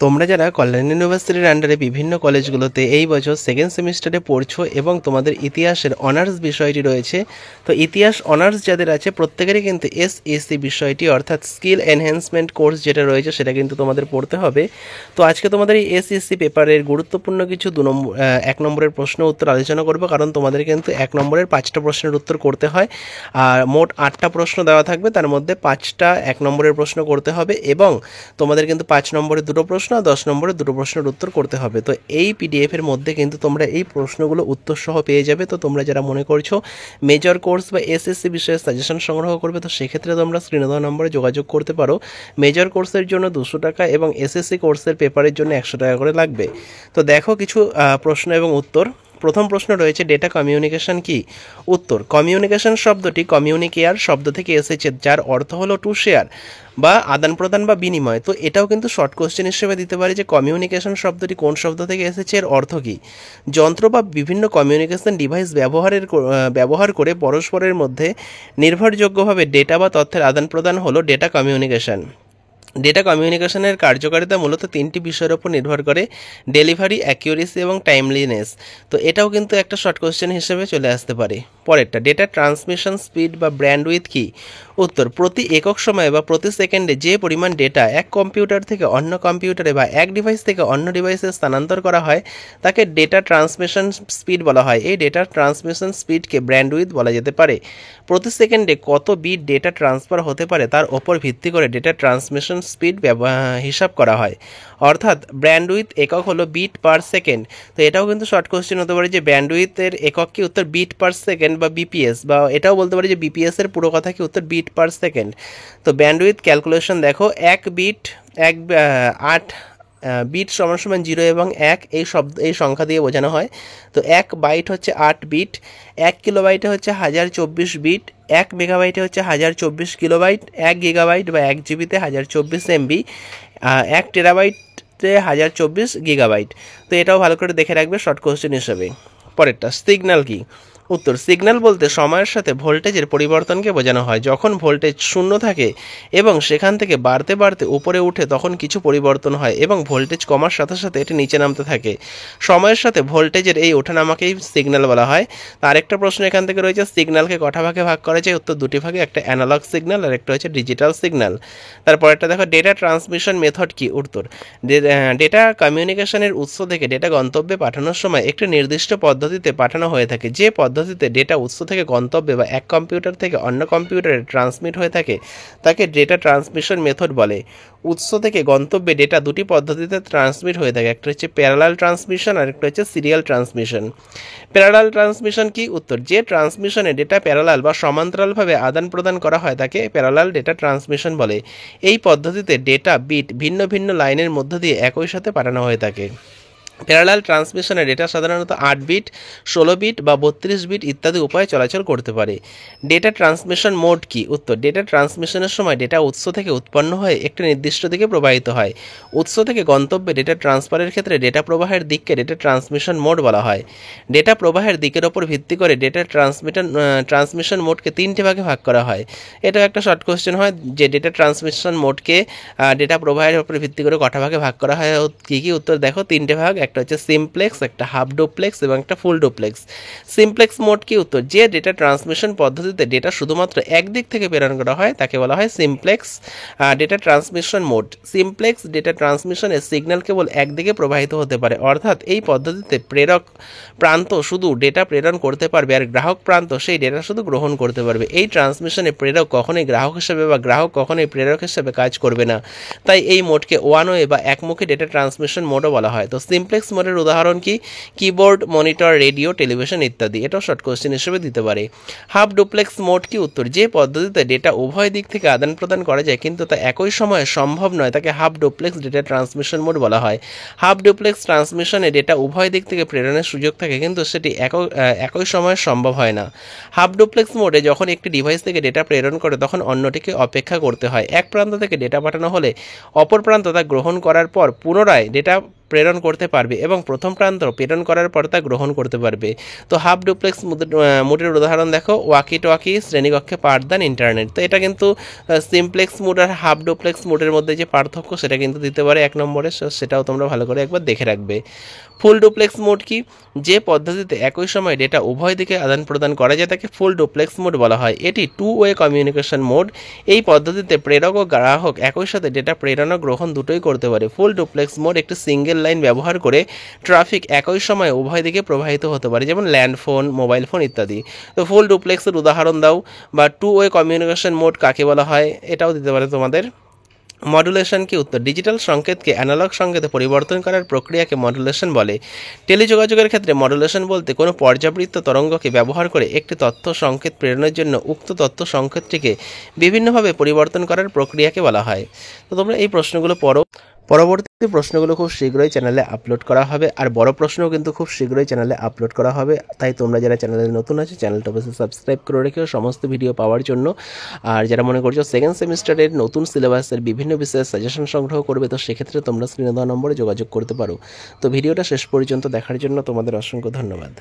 তোমরা যারা কল্যাণ ইউনিভার্সিটির আন্ডারে বিভিন্ন কলেজগুলোতে এই বছর সেকেন্ড সেমিস্টারে পড়ছো এবং তোমাদের ইতিহাসের অনার্স বিষয়টি রয়েছে, তো ইতিহাস অনার্স যাদের আছে প্রত্যেকেরই কিন্তু এসএসসি বিষয়টি অর্থাৎ স্কিল এনহ্যান্সমেন্ট কোর্স যেটা রয়েছে সেটা কিন্তু তোমাদের পড়তে হবে। তো আজকে তোমাদের এই এসএসসি পেপারের গুরুত্বপূর্ণ কিছু 1 নম্বরের প্রশ্ন উত্তর আলোচনা করবো, কারণ তোমাদের কিন্তু 1 নম্বরের 5টা প্রশ্নের উত্তর করতে হয়। আর মোট 8টা প্রশ্ন দেওয়া থাকবে, তার মধ্যে 5টা 1 নম্বরের প্রশ্ন করতে হবে এবং তোমাদের কিন্তু 5 নম্বরে 2টো প্রশ্ন আর 10 নম্বরে 2টো প্রশ্নের উত্তর করতে হবে। তো এই পিডিএফের মধ্যে কিন্তু তোমরা এই প্রশ্নগুলো উত্তর সহ পেয়ে যাবে। তো তোমরা যারা মনে করছো মেজর কোর্স বা এসএসসি বিষয়ে সাজেশন সংগ্রহ করবে, তো সেক্ষেত্রে তোমরা স্ক্রিনে দেওয়া নম্বরে যোগাযোগ করতে পারো। মেজর কোর্সের জন্য 200 টাকা এবং এসএসসি কোর্সের পেপারের জন্য 100 টাকা করে লাগবে। তো দেখো কিছু প্রশ্ন এবং উত্তর। প্রথম প্রশ্ন রয়েছে, ডেটা কমিউনিকেশন কি? উত্তর, কমিউনিকেশন শব্দটি কমিউনিকেয়ার শব্দ থেকে এসেছে, যার অর্থ হলো টু শেয়ার বা আদান প্রদান বা বিনিময়। তো এটাও কিন্তু শর্ট কোশ্চেন হিসেবে দিতে পারি যে কমিউনিকেশন শব্দটি কোন শব্দ থেকে এসেছে, এর অর্থ কী। যন্ত্র বা বিভিন্ন কমিউনিকেশন ডিভাইস ব্যবহার করে পরস্পরের মধ্যে নির্ভরযোগ্যভাবে ডেটা বা তথ্যের আদান প্রদান হলো ডেটা কমিউনিকেশন। ডেটা কমিউনিকেশনের কার্যকারিতা মূলত 3টি বিষয়ের উপর নির্ভর করে: ডেলিভারি, অ্যাকিউরেসি এবং টাইমলিনেস। তো এটাও কিন্তু একটা শর্ট কোশ্চেন হিসেবে চলে আসতে পারে। পরেরটা, ডেটা ট্রান্সমিশন স্পিড বা ব্যান্ডউইথ কি? উত্তর, প্রতি একক সময়ে বা প্রতি সেকেন্ডে যে পরিমাণ ডেটা এক কম্পিউটার থেকে অন্য কম্পিউটারে বা এক ডিভাইস থেকে অন্য ডিভাইসে স্থানান্তর করা হয় তাকে ডেটা ট্রান্সমিশন স্পিড বলা হয়। এই ডেটা ট্রান্সমিশন স্পিডকে ব্যান্ডউইথ বলা যেতে পারে। প্রতি সেকেন্ডে কত বিট ডেটা ট্রান্সফার হতে পারে তার ওপর ভিত্তি করে ডেটা ট্রান্সমিশন স্পিড হিসাব করা হয়, অর্থাৎ ব্যান্ডউইথ একক হলো বিট পার সেকেন্ড। তো এটাও কিন্তু শর্ট কোশ্চেন হতে পারে যে ব্যান্ডউইথের একক কি? উত্তর বিট পার সেকেন্ড বা বিপিএস, বা এটাও বলতে পারি যে বিপিএস এর পুরো কথা কি? উত্তর বিট পার সেকেন্ড। তো ব্যান্ডউইথ ক্যালকুলেশন দেখো, 8 বিট সমান সমান 0 এবং 1 এই সংখ্যা দিয়ে বোঝানো হয়। তো 1 বাইট হচ্ছে 8 বিট, 1 কিলোবাইটে হচ্ছে 1024 বিট, 1 মেগাবাইটে হচ্ছে 1024 কিলোবাইট, 1 গিগাবাইট বা 1 জিবিতে 1024 এমবি, 1 টেরাবাইটে 1024 গিগাবাইট। তো এটাও ভালো করে দেখে রাখবে শর্ট কোশ্চেন হিসেবে। পরেরটা, সিগন্যাল কি? উত্তর, সিগন্যাল বলতে সময়ের সাথে ভোল্টেজের পরিবর্তনকে বোঝানো হয়। যখন ভোল্টেজ শূন্য থাকে এবং সেখান থেকে বাড়তে বাড়তে উপরে উঠে তখন কিছু পরিবর্তন হয় এবং ভোল্টেজ কমার সাথে সাথে এটি নিচে নামতে থাকে। সময়ের সাথে ভোল্টেজের এই ওঠানামাকেই সিগন্যাল বলা হয়। আরেকটা প্রশ্ন এখান থেকে রয়েছে, সিগন্যালকে কটা ভাগে ভাগ করা যায়? উত্তর, 2টি ভাগে, একটা অ্যানালগ সিগন্যাল আর একটা হচ্ছে ডিজিটাল সিগন্যাল। তারপরেরটা দেখো, ডেটা ট্রান্সমিশন মেথড কি? উত্তর, ডেটা কমিউনিকেশনের উৎস থেকে ডেটা গন্তব্যে পাঠানোর সময় একটি নির্দিষ্ট পদ্ধতিতে পাঠানো হয়ে থাকে। যে পদ্ধতিতে ডেটা উৎস থেকে গন্তব্যে বা এক কম্পিউটার থেকে অন্য কম্পিউটারে ট্রান্সমিট হয়ে থাকে তাকে ডেটা ট্রান্সমিশন মেথড বলে। উৎস থেকে গন্তব্যে ডেটা 2টি পদ্ধতিতে ট্রান্সমিট হয়ে থাকে, একটা হচ্ছে প্যারালাল ট্রান্সমিশন আর একটা হচ্ছে সিরিয়াল ট্রান্সমিশন। প্যারালাল ট্রান্সমিশন কি? উত্তর, যে ট্রান্সমিশনে ডেটা প্যারালাল বা সমান্তরালভাবে আদান প্রদান করা হয় তাকে প্যারালাল ডেটা ট্রান্সমিশন বলে। এই পদ্ধতিতে ডেটা বিট ভিন্ন ভিন্ন লাইনের মধ্য দিয়ে একই সাথে পাঠানো হয়ে থাকে। প্যারালাল ট্রান্সমিশনে ডেটা সাধারণত 8 বিট, 16 বিট বা 32 বিট ইত্যাদি উপায়ে চলাচল করতে পারে। ডেটা ট্রান্সমিশন মোড কি? উত্তর, ডেটা ট্রান্সমিশনের সময় ডেটা উৎস থেকে উৎপন্ন হয়ে একটি নির্দিষ্ট দিকে প্রবাহিত হয়। উৎস থেকে গন্তব্যে ডেটা ট্রান্সফারের ক্ষেত্রে ডেটা প্রবাহের দিককে ডেটা ট্রান্সমিশন মোড বলা হয়। ডেটা প্রবাহের দিকের ওপর ভিত্তি করে ডেটা ট্রান্সমিশন মোডকে 3টে ভাগে ভাগ করা হয়। এটাও একটা শর্ট কোশ্চেন হয় যে ডেটা ট্রান্সমিশন মোডকে ডেটা প্রবাহের উপর ভিত্তি করে কটা ভাগে ভাগ করা হয়। কী কী? উত্তর দেখো, 3টে ভাগ, একটা হচ্ছে সিমপ্লেক্স, একটা হাফ ডুপ্লেক্স এবং একটা ফুল ডুপ্লেক্স। সিমপ্লেক্স মোড কি? উত্তর, যে ডেটা ট্রান্সমিশন পদ্ধতিতে ডেটা শুধুমাত্র একদিক থেকে প্রেরণ করা হয় তাকে বলা হয় simplex data transmission mode. Simplex data ট্রান্সমিশনে সিগন্যাল কেবল একদিকে প্রবাহিত হতে পারে, অর্থাৎ এই পদ্ধতিতে প্রেরক প্রান্ত শুধু ডেটা প্রেরণ করতে পারবে আর গ্রাহক প্রান্ত সেই ডেটা শুধু গ্রহণ করতে পারবে। এই ট্রান্সমিশনে প্রেরক কখনোই গ্রাহক হিসেবে বা গ্রাহক কখনোই প্রেরক হিসেবে কাজ করবে না, তাই এই মোডকে ওয়ান ওয়ে বা একমুখী ডেটা ট্রান্সমিশন মোডও বলা হয়। তো সিমপ্লেক্স মোডের উদাহরণ কি? কিবোর্ড, মনিটর, রেডিও, টেলিভিশন ইত্যাদি। এটাও শর্ট কোশ্চেন হিসেবে দিতে পারে। হাফ ডুপ্লেক্স মোড কি? উত্তর, যে পদ্ধতিতে ডেটা উভয় দিক থেকে আদান প্রদান করা যায় কিন্তু তা একই সময়ে সম্ভব নয় তাকে half duplex data transmission mode বলা হয়। হাফ ডুপ্লেক্স ট্রান্সমিশনে ডেটা উভয় দিক থেকে প্রেরণের সুযোগ থাকে কিন্তু সেটি একই সময়ে সম্ভব হয় না। হাফ ডুপ্লেক্স মোডে যখন একটি ডিভাইস থেকে ডেটা প্রেরণ করে তখন অন্যটিকে অপেক্ষা করতে হয়। এক প্রান্ত থেকে ডেটা পাঠানো হলে অপর প্রান্ত তা গ্রহণ করার পর পুনরায় ডেটা প্রেরণ করতে পারবে এবং প্রথম প্রান্ত প্রেরণ করার পর তা গ্রহণ করতে পারবে। তো হাফ ডুপ্লেক্স মোডের উদাহরণ দেখো, ওয়াকি টোয়াকি, শ্রেণীকক্ষে পাঠদান, ইন্টারনেট। তো এটা কিন্তু সিমপ্লেক্স মোড আর হাফ ডুপ্লেক্স মোডের মধ্যে যে পার্থক্য সেটা কিন্তু দিতে পারে 1 নম্বরে, সেটাও তোমরা ভালো করে একবার দেখে রাখবে। ফুল ডুপ্লেক্স মোড কি? যে পদ্ধতিতে একই সময় ডেটা উভয় দিকে আদান প্রদান করা যায় তাকে ফুল ডুপ্লেক্স মোড বলা হয়। এটি 2 ওয়ে কমিউনিকেশন মোড। এই পদ্ধতিতে প্রেরক ও গ্রাহক একই সাথে ডেটা প্রেরণ ও গ্রহণ দুটোই করতে পারে। ফুল ডুপ্লেক্স মোড একটি সিঙ্গেল লাইন ব্যবহার করে ট্রাফিক একই সময়ে উভয় দিকে প্রবাহিত হতে পারে, যেমন ল্যান্ডফোন, মোবাইল ফোন ইত্যাদি। তো ফুল ডুপ্লেক্সের উদাহরণ দাও, বা 2 ওয়ে কমিউনিকেশন মোড কাকে বলা হয়, এটাও দিতে পারে তোমাদের। মডুলেশন কি? উত্তর, ডিজিটাল সংকেতকে অ্যানালগ সংকেতে পরিবর্তন করার প্রক্রিয়াকে মডুলেশন বলে। টেলিযোগাযোগের ক্ষেত্রে মডুলেশন বলতে কোনো পর্যাবৃত্ত তরঙ্গকে ব্যবহার করে একটি তথ্য সংকেত প্রেরণের জন্য উক্ত তথ্য সংকেতটিকে বিভিন্নভাবে পরিবর্তন করার প্রক্রিয়াকে বলা হয়। তো তোমরা এই প্রশ্নগুলো পড়ো। পরবর্তী প্রশ্নগুলো খুব শীঘ্রই চ্যানেলে আপলোড করা হবে, আর বড় প্রশ্নও কিন্তু খুব শীঘ্রই চ্যানেলে আপলোড করা হবে। তাই তোমরা যারা চ্যানেলে নতুন আছে চ্যানেলটা অবশ্যই সাবস্ক্রাইব করে রেখেও সমস্ত ভিডিও পাওয়ার জন্য। আর যারা মনে করছো সেকেন্ড সেমিস্টারের নতুন সিলেবাসের বিভিন্ন বিষয়ে সাজেশন সংগ্রহ করবে, তো সেক্ষেত্রে তোমরা স্ক্রিনে দেওয়া নম্বরে যোগাযোগ করতে পারো। তো ভিডিওটা শেষ পর্যন্ত দেখার জন্য তোমাদের অসংখ্য ধন্যবাদ।